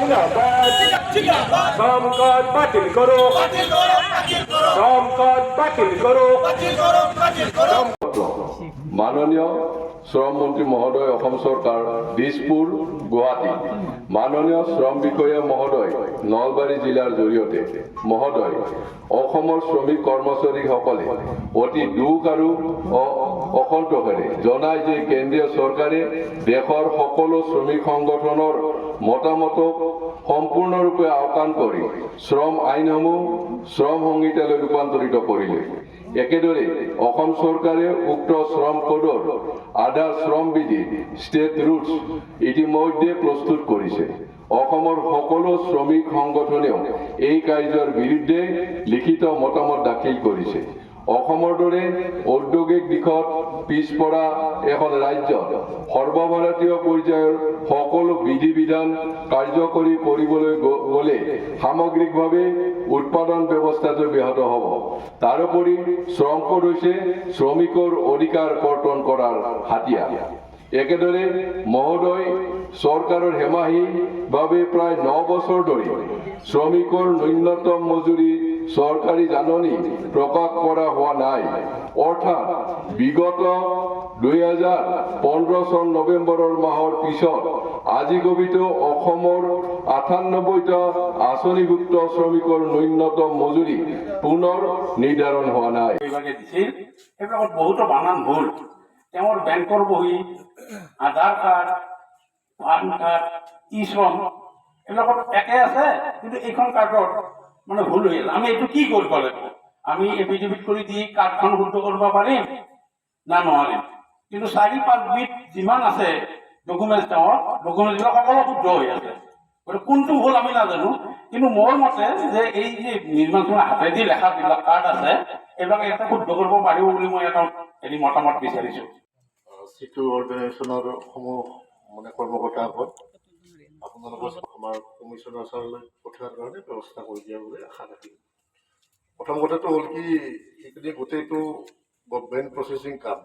শ্ৰম কাৰ্ড বাতিল কৰো, শ্ৰম কাৰ্ড বাতিল কৰো। মাননীয় শ্ৰম মন্ত্ৰী মহোদয় অসম চৰকাৰ দিছপুৰ গুৱাহাটী মাননীয় শ্ৰম বিষয়া মহোদয় নলবাৰী জিলাৰ জৰিয়তে মহোদয় অসমৰ শ্ৰমিক কৰ্মচাৰীসকলে অতি দুখ আৰু অসন্তোষেৰে জনায় যে কেন্দ্ৰীয় চৰকাৰে দেশৰ সকলো শ্ৰমিক সংগঠনৰ মতামতক সম্পূৰ্ণৰূপে আওকাণ কৰি শ্ৰম আইনসমূহ শ্ৰম সংহিতালৈ ৰূপান্তৰিত কৰিলে। একেদৰে অসম চৰকাৰে উক্ত শ্ৰম কোডৰ আধাৰ শ্ৰম বিধি ষ্টেট ৰুটছ ইতিমধ্যে প্ৰস্তুত কৰিছে। অসমৰ সকলো শ্ৰমিক সংগঠনেও এই কাৰ্যৰ বিৰুদ্ধে লিখিত মতামত দাখিল কৰিছে। অসমৰ দৰে ঔদ্যোগিক দিশত পিছপৰা এখন ৰাজ্যত সৰ্বভাৰতীয় পৰ্যায়ৰ সকলো বিধি বিধান কাৰ্যকৰী কৰিবলৈ গ'লে সামগ্ৰিকভাৱে উৎপাদন ব্যৱস্থাটো ব্যাহত হ'ব। তাৰোপৰি শ্ৰম কোড হৈছে শ্ৰমিকৰ অধিকাৰ কৰ্তন কৰাৰ হাতিয়াৰ। একেদৰে মহোদয় চৰকাৰৰ হেমাহিভাৱে প্ৰায় 9 বছৰ ধৰি শ্ৰমিকৰ ন্যূনতম মজুৰি চৰকাৰী জাননী প্ৰকাশ কৰা হোৱা নাই। অৰ্থাৎ বিগত 2015 চন নৱেম্বৰৰ মাহৰ পিছত আজিগবিত অসমৰ 98টা আঁচনিভুক্ত শ্ৰমিকৰ ন্যূনতম মজুৰি পুনৰ নিৰ্ধাৰণ হোৱা নাই। এইবিলাকত বহুতো বানান ভুল। তেওঁৰ বেংকৰ বহি, আধাৰ কাৰ্ড, পান কাৰ্ড, ই শ্ৰম এইবিলাকত একে আছে, কিন্তু এইখন কাৰ্ডত মানে ভুল হৈ আছে। আমি এইটো কি কৰিব লাগিব? আমি এফিডেভিট কৰি দি কাৰ্ডখন শুদ্ধ কৰিব পাৰিম না নোৱাৰিম? কিন্তু 4-5 বিধ যিমান আছে ডকুমেণ্টছ, তেওঁৰ ডকুমেণ্টছবিলাক সকলো শুদ্ধ হৈ আছে। গতিকে কোনটো ভুল আমি নাজানো, কিন্তু মোৰ মতে যে এই যে নিৰ্মাণ হাতেদি লেখা যিবিলাক কাৰ্ড আছে এইবিলাক এটা শুদ্ধ কৰিব পাৰিব বুলি মই এটা মতামত বিচাৰিছোঁ। চিটু অৰ্গেনাইজেশ্যনৰ সমূহ মানে কৰ্মকৰ্তাসকল আপোনালোকৰ আমাৰ কমিশ্যনাৰ ছাৰলৈ পঠিওৱাৰ কাৰণে ব্যৱস্থা কৰি দিয়া বুলি আশা ৰাখিম। প্ৰথম কথাটো হ'ল কি, এইখিনি গোটেইটো গভৰ্ণমেণ্ট প্ৰচেচিং কাম,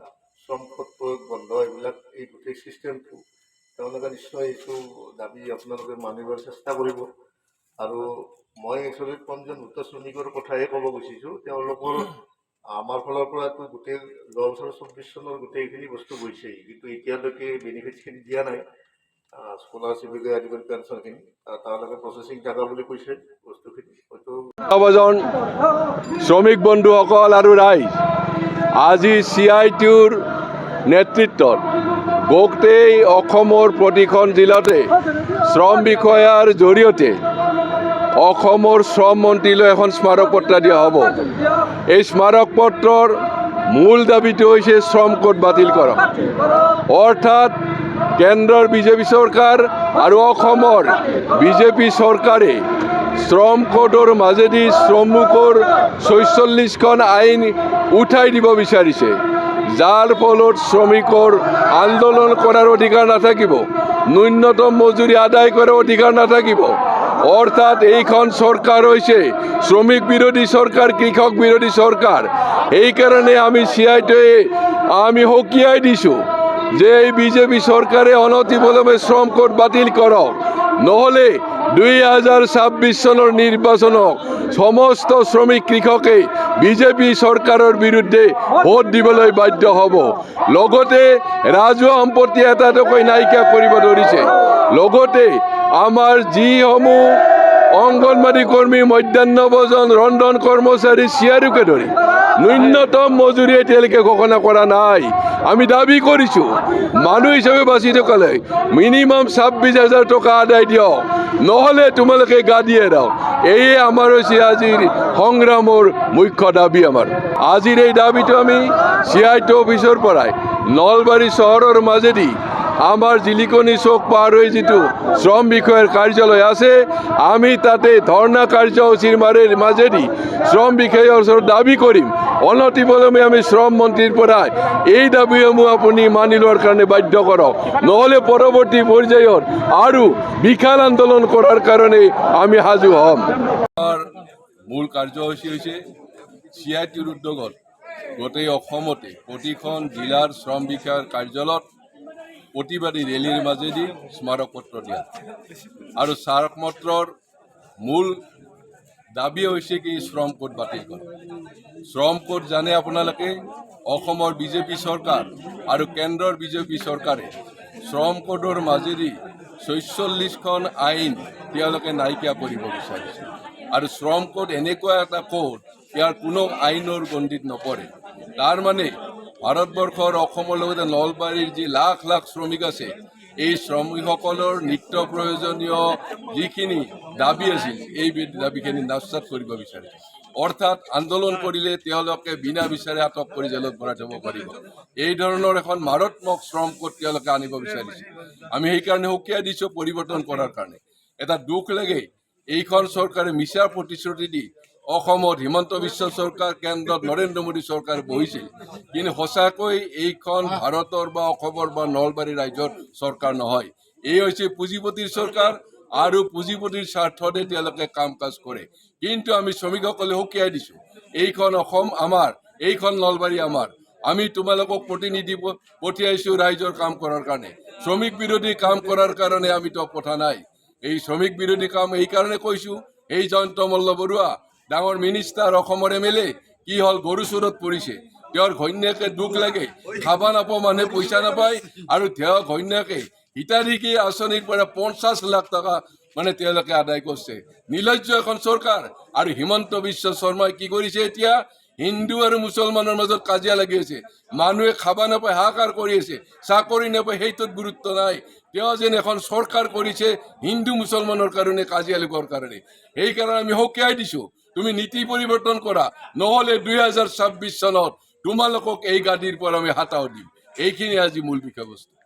শ্ৰম কোড প্ৰয়োগ বন্ধ, এইবিলাক এই গোটেই ছিষ্টেমটো তেওঁলোকে নিশ্চয় এইটো দাবী আপোনালোকে মানিবৰ চেষ্টা কৰিব। আৰু মই একচুৱেলি পঞ্জীয়নভুক্ত শ্ৰমিকৰ কথাহে ক'ব খুজিছোঁ। তেওঁলোকৰ আমাৰ ফালৰ পৰাতো গোটেই 2024 চনৰ গোটেইখিনি বস্তু গৈছেই, কিন্তু এতিয়ালৈকে বেনিফিটছখিনি দিয়া নাই। স্কলাৰশ্বিপকে আদি কৰি পেঞ্চনখিনি তেওঁলোকে প্ৰচেচিং থকা বুলি কৈছে বস্তুখিনি। হয়তো শ্ৰমিক বন্ধুসকল আৰু ৰাইজ, আজি CITUৰ নেতৃত্বত গোটেই অসমৰ প্ৰতিখন জিলাতে শ্ৰম বিষয়াৰ জৰিয়তে অসমৰ শ্ৰম মন্ত্ৰীলৈ এখন স্মাৰক পত্ৰ দিয়া হ'ব। এই স্মাৰক পত্ৰৰ মূল দাবীটো হৈছে শ্ৰম কোড বাতিল কৰা। অৰ্থাৎ কেন্দ্ৰৰ বিজেপি চৰকাৰ আৰু অসমৰ বিজেপি চৰকাৰে শ্ৰম কোডৰ মাজেদি শ্ৰমিকৰ 46খন আইন উঠাই দিব বিচাৰিছে, যাৰ ফলত শ্ৰমিকৰ আন্দোলন কৰাৰ অধিকাৰ নাথাকিব, ন্যূনতম মজুৰি আদায় কৰাৰ অধিকাৰ নাথাকিব। অৰ্থাৎ এইখন চৰকাৰ হৈছে শ্ৰমিক বিৰোধী চৰকাৰ, কৃষক বিৰোধী চৰকাৰ। এইকাৰণে আমি CITUৱে আমি সকীয়াই দিছোঁ যে এই বিজেপি চৰকাৰে অনতিপলমে শ্ৰম কোড বাতিল কৰক, নহ'লে 2026 চনৰ নিৰ্বাচনক সমস্ত শ্ৰমিক কৃষকে বিজেপি চৰকাৰৰ বিৰুদ্ধে ভোট দিবলৈ বাধ্য হ'ব। লগতে ৰাজহুৱা সম্পত্তি এটা এটাকৈ নাইকিয়া কৰিব ধৰিছে। লগতে আমাৰ যিসমূহ অংগনবাড়ী কৰ্মী, মধ্যাহ্ন ভোজন, ৰন্ধন কৰ্মচাৰী, চিয়াৰুকে ধৰি ন্যূনতম মজুৰি এতিয়ালৈকে ঘোষণা কৰা নাই। আমি দাবী কৰিছোঁ মানুহ হিচাপে বাচি থকালৈ মিনিমাম 26,000 টকা আদায় দিয়ক, নহ'লে তোমালোকে গা দিয়ে এৰাওক। এয়ে আমাৰ হৈছে আজিৰ সংগ্ৰামৰ মুখ্য দাবী। আমাৰ আজিৰ এই দাবীটো আমি CITU অফিচৰ পৰাই নলবাৰী চহৰৰ মাজেদি আমাৰ জিলিকনি চৌক পাৰ হৈ যিটো শ্ৰম বিষয়াৰ কাৰ্যালয় আছে, আমি তাতে ধৰ্ণা কাৰ্যসূচীৰ মাজেদি শ্ৰম বিষয়াৰ ওচৰত দাবী কৰিম, অনতিপলমে আমি শ্ৰম মন্ত্ৰীৰ পৰা এই দাবীসমূহ আপুনি মানি লোৱাৰ কাৰণে বাধ্য কৰক, নহ'লে পৰৱৰ্তী পৰ্যায়ত আৰু বিশাল আন্দোলন কৰাৰ কাৰণে আমি সাজু হ'ম। মূল কাৰ্যসূচী হৈছে CITUৰ উদ্যোগত গোটেই অসমতে প্ৰতিখন জিলাৰ শ্ৰম বিষয়াৰ কাৰ্যালয়ত প্ৰতিবাদী ৰেলীৰ মাজেদি স্মাৰক পত্ৰ দিয়া আৰু স্মাৰক পত্ৰৰ মূল দাবী হৈছে কি শ্ৰম কোড বাতিল কৰা। শ্ৰম কোড জানে আপোনালোকে অসমৰ বিজেপি চৰকাৰ আৰু কেন্দ্ৰৰ বিজেপি চৰকাৰে শ্ৰম কোডৰ মাজেদি ৪৬খন আইন তেওঁলোকে নাইকিয়া কৰিব বিচাৰিছে আৰু শ্ৰম কোড এনেকুৱা এটা কোড ইয়াৰ কোনো আইনৰ গণ্ডিত নপৰে। তাৰ মানে ভাৰতবৰ্ষৰ অসমৰ লগতে নলবাৰীৰ যি লাখ লাখ শ্ৰমিক আছে এই শ্ৰমিকসকলৰ নিত্য প্ৰয়োজনীয় যিখিনি দাবী আছিল এই দাবীখিনি নস্যাৎ কৰিব বিচাৰিছে। অৰ্থাৎ আন্দোলন কৰিলে তেওঁলোকে বিনা বিচাৰে আটক কৰি জেলত ভৰাই থব পাৰিব। এই ধৰণৰ এখন মাৰাত্মক শ্ৰম কোড তেওঁলোকে আনিব বিচাৰিছে। আমি সেইকাৰণে সকীয়াই দিছোঁ পৰিৱৰ্তন কৰাৰ কাৰণে। এটা দুখ লাগে এইখন চৰকাৰে মিছাৰ প্ৰতিশ্ৰুতি দি অসমত হিমন্ত বিশ্ব চৰকাৰ, কেন্দ্ৰত নৰেন্দ্ৰ মোদী চৰকাৰ বহিছিল, কিন্তু সঁচাকৈ এইখন ভাৰতৰ বা অসমৰ বা নলবাৰী ৰাজ্যৰ চৰকাৰ নহয়। এই হৈছে পুঁজিপতিৰ চৰকাৰ আৰু পুঁজিপতিৰ স্বাৰ্থতে তেওঁলোকে কাম কাজ কৰে। কিন্তু আমি শ্ৰমিকসকলে সকীয়াই দিছোঁ এইখন অসম আমাৰ, এইখন নলবাৰী আমাৰ। আমি তোমালোকক প্ৰতিনিধি পঠিয়াইছোঁ ৰাইজৰ কাম কৰাৰ কাৰণে। শ্ৰমিক বিৰোধী কাম কৰাৰ কাৰণে আমি তো পঠা নাই। এই শ্ৰমিক বিৰোধী কাম এইকাৰণে কৈছোঁ, এই জয়ন্ত মল্ল বৰুৱা ডাঙৰ মিনিষ্টাৰ, অসমৰ MLA কি হ'ল গৰু চোৰত পৰিছে। তেওঁৰ ঘৈণীয়েকে দুখ লাগে, খাব নাপায়, মানুহে পইচা নাপায় আৰু তেওঁৰ ঘৈণীয়েকে হিতাধিকাৰী আঁচনিৰ পৰা 50 লাখ টকা তেওঁলোকে আদায় কৰিছে। নিৰ্লজ্জ এখন চৰকাৰ। আৰু হিমন্ত বিশ্ব শৰ্মাই কি কৰিছে এতিয়া? হিন্দু আৰু মুছলমানৰ মাজত কাজিয়া লাগি আছে। মানুহে খাব নাপায়, হাহাকাৰ কৰি আছে, চাকৰি নাপায়, সেইটোত গুৰুত্ব নাই। তেওঁ যেন এখন চৰকাৰ কৰিছে হিন্দু মুছলমানৰ কাৰণে কাজিয়া লগোৱাৰ কাৰণে। সেইকাৰণে আমি সকীয়াই দিছোঁ, তুমি নীতি পৰিৱৰ্তন কৰা, নহ'লে 2026 চনত তোমালোকক এই গাদীৰ পৰা আমি হাতাও দিম। এইখিনি আজি মূল বিষয়বস্তু।